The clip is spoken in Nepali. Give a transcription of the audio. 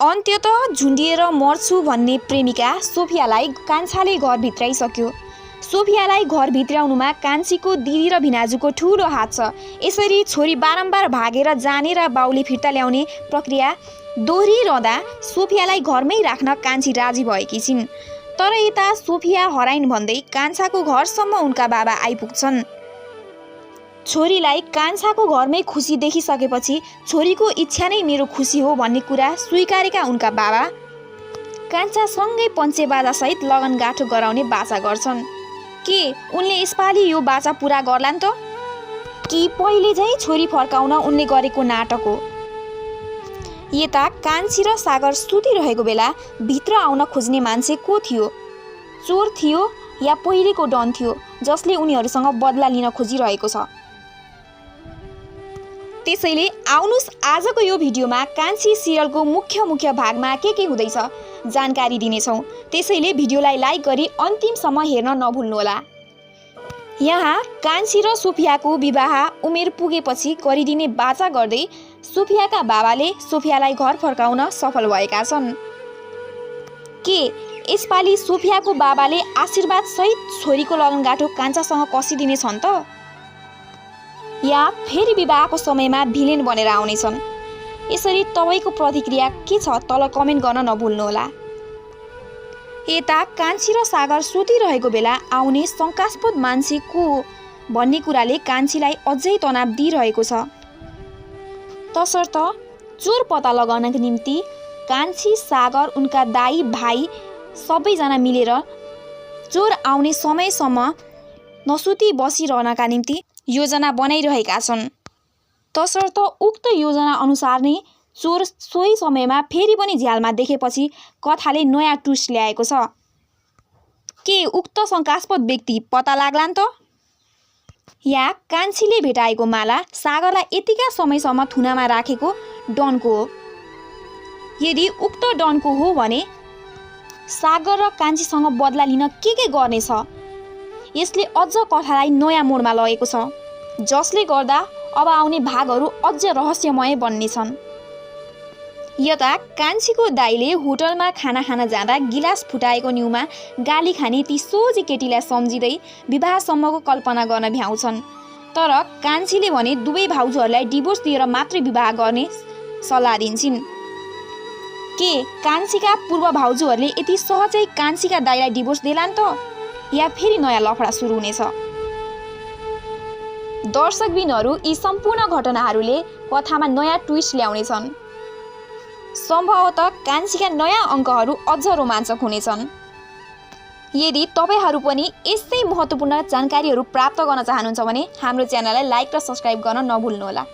अन्त्यतः झुन्डिएर मर्छु भन्ने प्रेमिका सोफियालाई कान्छाले घर भित्राइसक्यो। सोफियालाई घर भित्राउनुमा कान्छीको दिदी र भिनाजुको ठूलो हात छ। यसरी छोरी बारम्बार भागेर जाने र बाउले फिर्ता ल्याउने प्रक्रिया दोहोरिरहँदा सोफियालाई घरमै राख्न कान्छी राजी भएकी छिन्। तर यता सोफिया हराइन् भन्दै कान्छाको घरसम्म उनका बाबा आइपुग्छन्। छोरीलाई कान्छाको घरमै खुसी देखिसकेपछि छोरीको इच्छा नै मेरो खुसी हो भन्ने कुरा स्वीकारेका उनका बाबा कान्छासँगै पञ्चेबाजासहित लगनगाठो गराउने बाचा गर्छन्। के उनले यसपालि यो बाचा पुरा गर्लान् त? कि पहिले झैँ छोरी फर्काउन उनले गरेको नाटक हो? यता कान्छी र सागर सुतिरहेको बेला भित्र आउन खोज्ने मान्छे को थियो? चोर थियो या पहिलेको डन थियो जसले उनीहरूसँग बदला लिन खोजिरहेको छ? त्यसैले आउनुस् आजको यो भिडियोमा कान्छी सिरियलको मुख्य भागमा के हुँदैछ जानकारी दिनेछौँ। त्यसैले भिडियोलाई लाइक गरी अन्तिमसम्म हेर्न नभुल्नुहोला। यहाँ कान्छी र सोफियाको विवाह उमेर पुगेपछि गरिदिने बाचा गर्दै सोफियाका बाबाले सोफियालाई घर फर्काउन सफल भएका छन्। के यसपालि सोफियाको बाबाले आशीर्वाद सहित छोरीको लगनगाठो कान्छासँग कसिदिने छन् त? या फेरि विवाहको समयमा भिलेन बनेर आउनेछन्? यसरी तपाईको प्रतिक्रिया के छ तल कमेन्ट गर्न नभुल्नुहोला। यता कान्छी र सागर सुतिरहेको बेला आउने शङ्कास्पद मान्छे को हो भन्ने कुराले कान्छीलाई अझै तनाव दिइरहेको छ। तसर्थ चोर पत्ता लगाउनको निम्ति कान्छी, सागर, उनका दाइ भाइ सबैजना मिलेर चोर आउने समयसम्म नसुती बसिरहनका निम्ति योजना बनाइरहेका छन्। तसर्थ उक्त योजना अनुसार नै चोर सोही समयमा फेरि पनि झ्यालमा देखेपछि कथाले नयाँ ट्विस्ट ल्याएको छ। के उक्त शङ्कास्पद व्यक्ति पत्ता लाग्लान् त? या कान्छीले भेटाएको माला सागरलाई यतिका समयसम्म थुनामा राखेको डनको हो? यदि उक्त डनको हो भने सागर र कान्छीसँग बदला लिन के गर्नेछ? यसले अझ कथालाई नयाँ मोडमा लगेको छ, जसले गर्दा अब आउने भागहरू अझ रहस्यमय बन्नेछन्। यता कान्छीको दाइले होटलमा खाना खान जाँदा गिलास फुटाएको न्युमा गाली खाने ती सोझी केटीलाई सम्झिँदै विवाहसम्मको कल्पना गर्न भ्याउँछन्। तर कान्छीले भने दुवै भाउजूहरूलाई डिभोर्स दिएर मात्रै विवाह गर्ने सल्लाह दिन्छन्। के कान्छीका पूर्व भाउजूहरूले यति सहजै कान्छीका दाइलाई डिभोर्स देलान् त? या फेरि नयाँ लफडा सुरु हुनेछ? दर्शकबिनहरू यी सम्पूर्ण घटनाहरूले कथामा नयाँ ट्विस्ट ल्याउनेछन्। सम्भवतः कान्छीका नयाँ अङ्कहरू अझ रोमाञ्चक हुनेछन्। यदि तपाईहरू पनि यस्तै महत्त्वपूर्ण जानकारीहरू प्राप्त गर्न चाहनुहुन्छ भने हाम्रो च्यानललाई लाइक र सब्स्क्राइब गर्न नभुल्नुहोला।